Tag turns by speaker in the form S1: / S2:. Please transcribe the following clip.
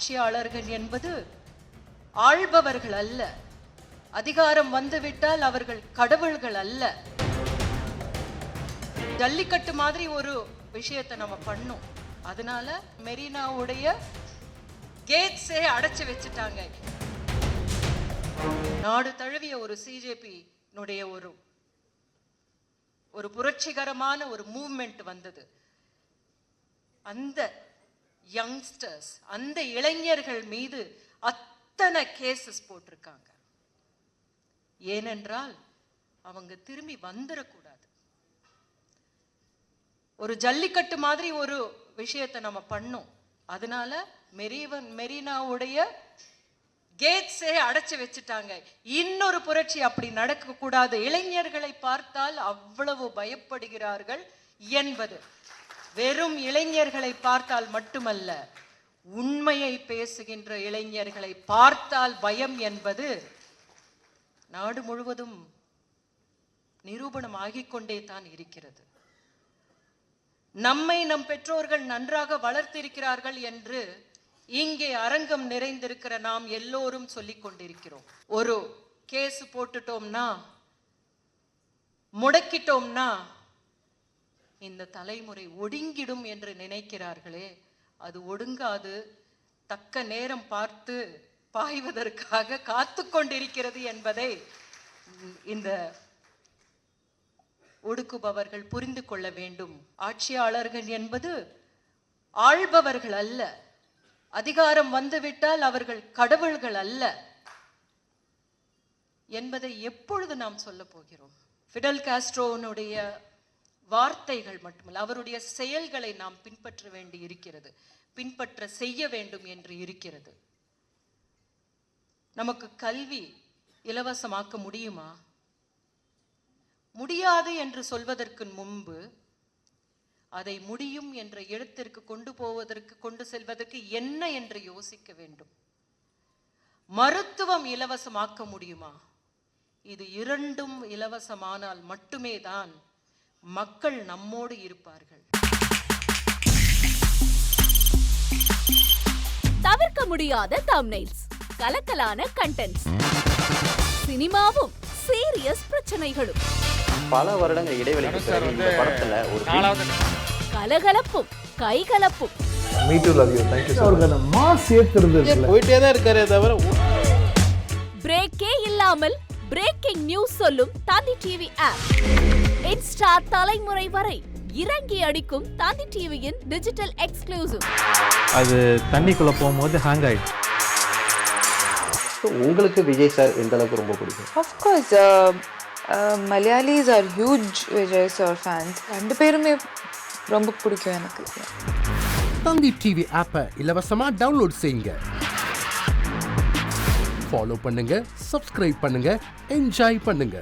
S1: ஆட்சியாளர்கள் என்பது ஆள்பவர்கள் அல்ல. அதிகாரம் வந்துவிட்டால் அவர்கள் கடவுள்கள் அல்ல. ஜல்லிக்கட்டு மாதிரி ஒரு விஷயத்தை நம்ம பண்ணோம். அதனால மெரினாவுடைய கேட்ஸே அடைச்சு வச்சுட்டாங்க. நாடு தழுவிய ஒரு சிஜேபி ஒரு புரட்சிகரமான ஒரு மூவ்மெண்ட் வந்தது. அந்த யங்ஸ்டர்ஸ், அந்த இளைஞர்கள் மீது அத்தனை கேசஸ் போட்டிருக்காங்க. ஏனென்றால் அவங்க திரும்பி வந்துடக்கூடாது. ஒரு ஜல்லிக்கட்டு மாதிரி ஒரு விஷயத்தை நம்ம பண்ணோம். அதனால மெரினாவுடைய கேட்ஸே அடைச்சு வச்சுட்டாங்க. இன்னொரு புரட்சி அப்படி நடக்க கூடாது. இளைஞர்களை பார்த்தால் அவ்வளவு பயப்படுகிறார்கள் என்பது வெறும் இளைஞர்களை பார்த்தால் மட்டுமல்ல, உண்மையை பேசுகின்ற இளைஞர்களை பார்த்தால் பயம் என்பது நாடு முழுவதும் நிரூபணம் ஆகிக் கொண்டே தான் இருக்கிறது. நம்மை நம் பெற்றோர்கள் நன்றாக வளர்த்திருக்கிறார்கள் என்று இங்கே அரங்கம் நிறைந்திருக்கிற நாம் எல்லோரும் சொல்லிக் கொண்டிருக்கிறோம். ஒரு கேஸ் போட்டுட்டோம்னா, முடக்கிட்டோம்னா இந்த தலைமுறை ஒடுங்கிடும் என்று நினைக்கிறார்களே, அது ஒடுங்காது. தக்க நேரம் பார்த்து பாய்வதற்காக காத்து கொண்டிருக்கிறது என்பதை இந்த ஒடுக்குபவர்கள் புரிந்து கொள்ள வேண்டும். ஆட்சியாளர்கள் என்பது ஆள்பவர்கள் அல்ல. அதிகாரம் வந்துவிட்டால் அவர்கள் கடவுள்கள் அல்ல என்பதை எப்பொழுது நாம் சொல்ல போகிறோம்? ஃபிடல் காஸ்ட்ரோனுடைய வார்த்தைகள் மட்டுமல்ல, அவருடைய செயல்களை நாம் பின்பற்ற வேண்டி இருக்கிறது, பின்பற்ற செய்ய வேண்டும் என்று இருக்கிறது. நமக்கு கல்வி இலவசமாக்க முடியுமா? முடியாது என்று சொல்வதற்கு முன்பு அதை முடியும் என்ற இடத்திற்கு கொண்டு செல்வதற்கு என்ன என்று யோசிக்க வேண்டும். மருத்துவம் இலவசமாக்க முடியுமா? இது இரண்டும் இலவசமானால் மட்டுமே தான் மக்கள் நம்மோடு இருப்பார்கள்.
S2: தவிர்க்க முடியாத தம்ப்நெயில்ஸ், கலக்கலான கண்டென்ட்ஸ், சினிமாவும் சீரியஸ் பிரச்சனைகளும்,
S3: பல வருடங்கள் இடைவெளிக்கு பிறகு இந்த படத்துல ஒரு
S2: கலகலப்பும் கைகலப்பும்.
S4: Me too, love you. Thank you so much. Mass ஏத்துறது
S5: போயிட்டே தான் இருக்காரே தவிர
S2: பிரேக்கே இல்லாமல் பிரேக்கிங் நியூஸ் சொல்லும் தந்தி டிவி ஆப். இன்ஸ்டா தலைமுறை வரை இறங்கி அடிக்கும் தந்தி டிவியின் டிஜிட்டல் எக்ஸ்க்ளூசிவ்.
S4: அது தண்ணிக்குள்ள போகும்போது ஹேங் ஆயிடுச்சு.
S3: உங்களுக்கு விஜய் சார் எந்த அளவுக்கு ரொம்ப பிடிக்கும்?
S6: Of course, Malayalis are huge Vijay sir fans. ரெண்டு பேருமே ரொம்ப பிடிக்கும் எனக்கு.
S7: தந்தி டிவி ஆப்பை இலவசமா டவுன்லோட் செய்யுங்க. ஃபாலோ பண்ணுங்க, சப்ஸ்கிரைப் பண்ணுங்க, என்ஜாய் பண்ணுங்க.